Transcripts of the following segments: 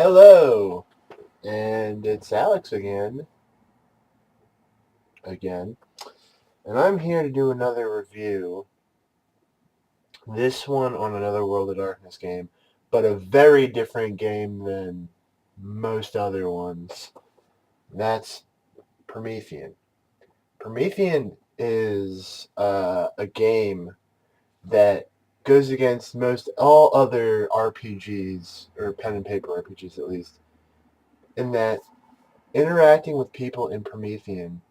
Hello, and it's Alex again, and I'm here to do another review. This one on another World of Darkness game, but a very different game than most other ones. That's Promethean. Promethean is a game that goes against most all other RPGs, or pen and paper RPGs at least, in that interacting with people in Promethean.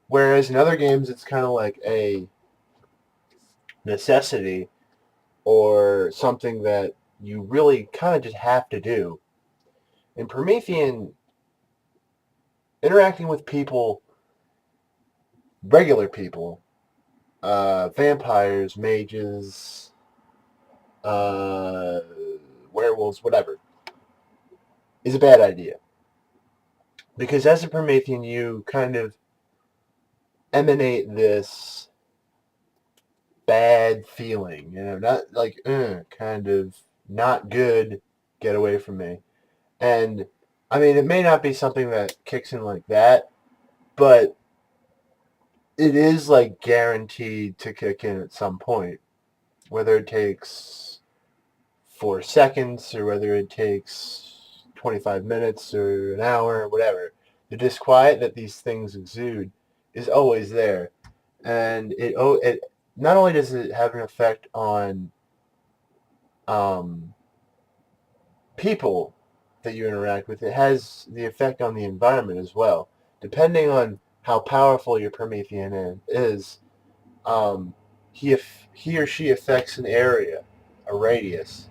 Whereas in other games, it's kind of like a necessity or something that you really kind of just have to do. In Promethean, interacting with people, regular people, vampires, mages, uh, werewolves, whatever, is a bad idea. Because as a Promethean, you kind of emanate this bad feeling, not like, kind of not good, get away from me. And I mean, it may not be something that kicks in like that, but it is like guaranteed to kick in at some point, whether it takes 4 seconds or whether it takes 25 minutes or an hour or whatever. The disquiet that these things exude is always there. And it not only does it have an effect on um, people that you interact with, it has the effect on the environment as well. Depending on how powerful your Promethean is, um, he or she affects an area, a radius.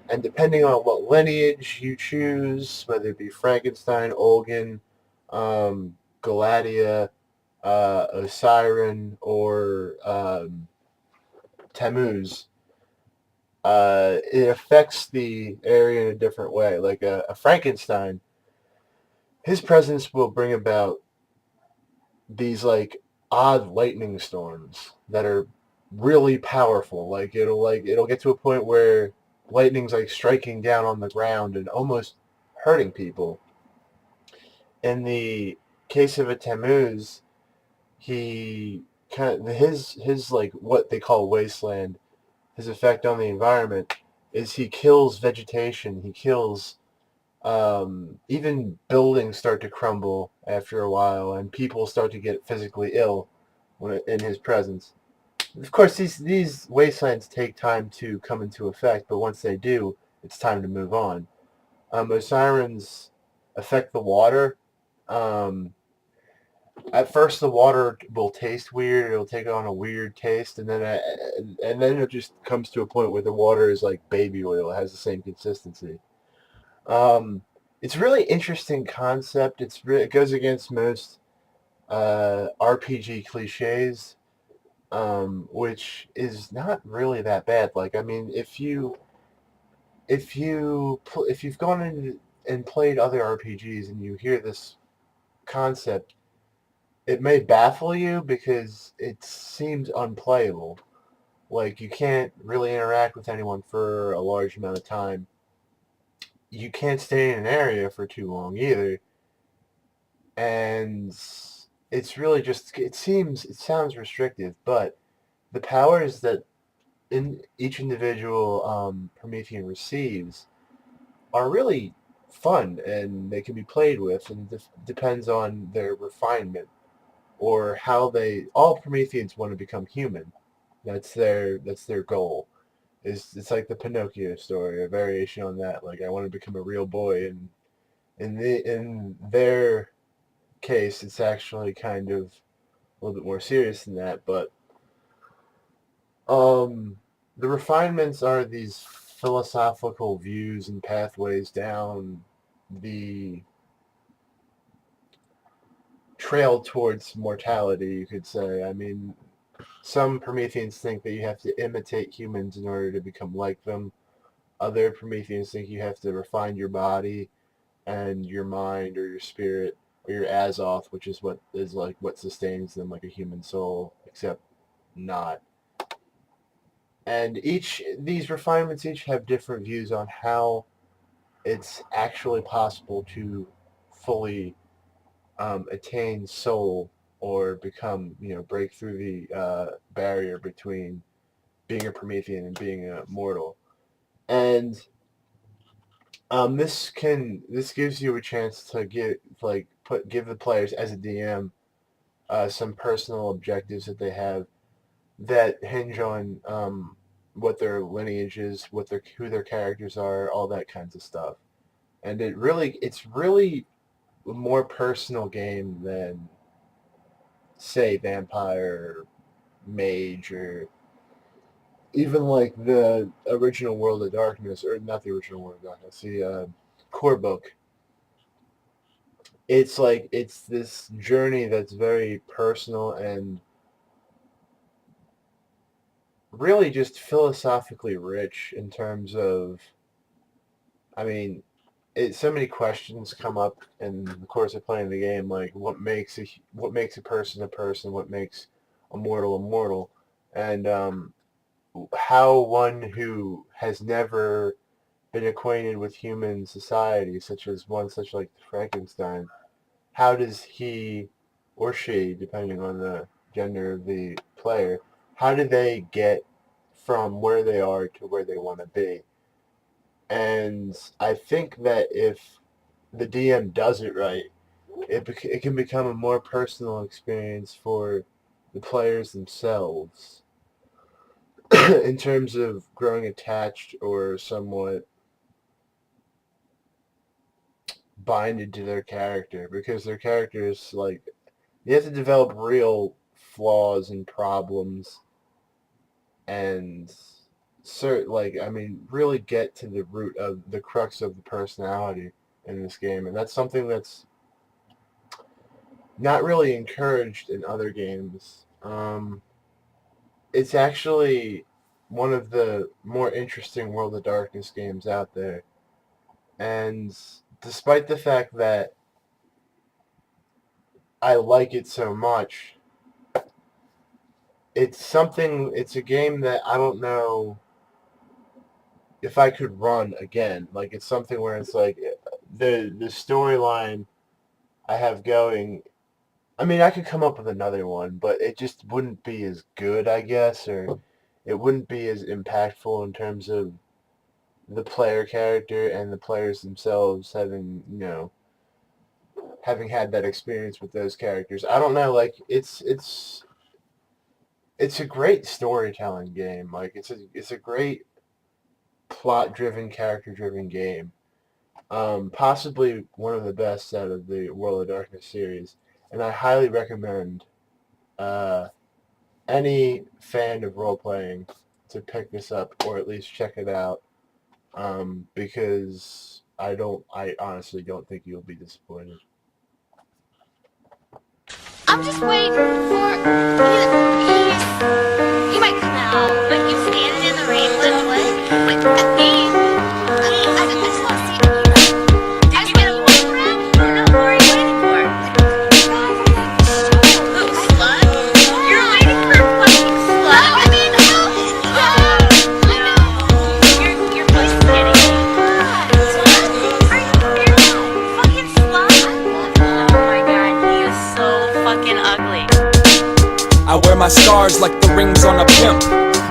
And depending on what lineage you choose, whether it be Frankenstein, Olgin, Galadia, Osiren, or Tammuz, it affects the area in a different way. Like a Frankenstein, his presence will bring about these like odd lightning storms that are really powerful. It'll get to a point where lightning's like striking down on the ground and almost hurting people. In the case of a Tammuz, he kind of his like what they call wasteland. His effect on the environment is he kills vegetation. He kills even buildings start to crumble after a while, and people start to get physically ill in his presence. Of course, these wastelands take time to come into effect, but once they do, it's time to move on. Osirins affect the water. Um, at first, the water will taste weird. It'll take on a weird taste, and then it just comes to a point where the water is like baby oil. It has the same consistency. Um, it's a really interesting concept. It goes against most RPG cliches, which is not really that bad. Like, I mean, if you've gone in and played other RPGs and you hear this concept, it may baffle you because it seems unplayable. Like, you can't really interact with anyone for a large amount of time. You can't stay in an area for too long either, and it's really just it sounds restrictive, but the powers that in each individual Promethean receives are really fun and they can be played with, and it depends on their refinement or how they. All Prometheans want to become human. That's their goal. It's like the Pinocchio story, a variation on that. Like, I want to become a real boy, and in their case, it's actually kind of a little bit more serious than that. But um, the refinements are these philosophical views and pathways down the trail towards mortality, you could say. I mean, some Prometheans think that you have to imitate humans in order to become like them. Other Prometheans think you have to refine your body and your mind or your spirit or your Azoth, which is what sustains them like a human soul, except not. And each these refinements each have different views on how it's actually possible to fully attain soul or become, break through the barrier between being a Promethean and being a mortal. And this gives you a chance to give the players as a DM some personal objectives that they have that hinge on what their lineage is, who their characters are, all that kinds of stuff. And it's really a more personal game than, say, Vampire, Mage, or even like the original World of Darkness, or not the original World of Darkness, the core book. It's this journey that's very personal and really just philosophically rich in terms of, I mean, so many questions come up in the course of playing the game, like what makes a person, what makes a mortal, and how one who has never been acquainted with human society, such like Frankenstein, how does he or she, depending on the gender of the player, how do they get from where they are to where they want to be? And I think that if the DM does it right, it can become a more personal experience for the players themselves in terms of growing attached or somewhat binded to their character, because their character is like, you have to develop real flaws and problems and really get to the root of the crux of the personality in this game. And that's something that's not really encouraged in other games. It's actually one of the more interesting World of Darkness games out there. And despite the fact that I like it so much, it's a game that I don't know if I could run again. Like, it's something where it's like the storyline I have going, I mean, I could come up with another one, but it just wouldn't be as good, I guess, or it wouldn't be as impactful in terms of the player character and the players themselves having had that experience with those characters. I don't know, like, it's a great storytelling game. Like, it's a great plot-driven, character-driven game. Possibly one of the best out of the World of Darkness series, and I highly recommend any fan of role-playing to pick this up or at least check it out, because I honestly don't think you'll be disappointed. I'm just waiting for he might come out, but you standing in the rain with what? Wait, I just want to see you. Did you get a walk around? Or no? What are you waiting for? Who, slut? You're waiting for a fucking slut? I mean, no. Your voice is getting me. Slut? Are you fucking slut? Oh my god, he is so fucking ugly. I wear my scars like the rings on a pimp.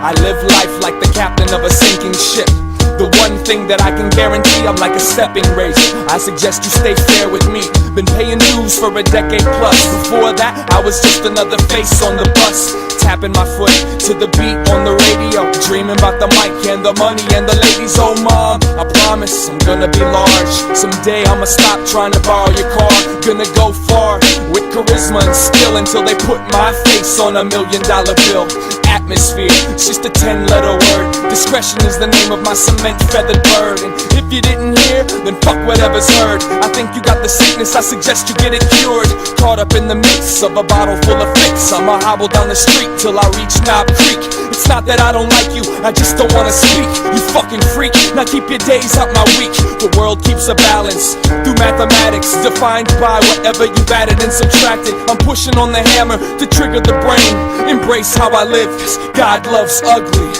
I live life like the captain of a sinking ship. The one thing that I can guarantee, I'm like a stepping race. I suggest you stay fair with me. Been paying dues for a decade plus. Before that, I was just another face on the bus, tapping my foot to the beat on the radio, dreaming about the mic and the money and the ladies. Oh mom, I promise I'm gonna be large. Someday I'ma stop trying to borrow your car. Gonna go far with charisma and skill until they put my face on $1 million bill. Atmosphere, it's just a 10-letter word. Discretion is the name of my cement-feathered bird. And if you didn't hear, then fuck whatever's heard. I think you got the sickness, I suggest you get it cured. Caught up in the midst of a bottle full of fix, I'ma hobble down the street till I reach Knob Creek. It's not that I don't like you, I just don't wanna speak. You fucking freak, now keep your days out my week. The world keeps a balance through mathematics, defined by whatever you've added and subtracted. I'm pushing on the hammer to trigger the brain. Embrace how I live, 'cause God loves ugly.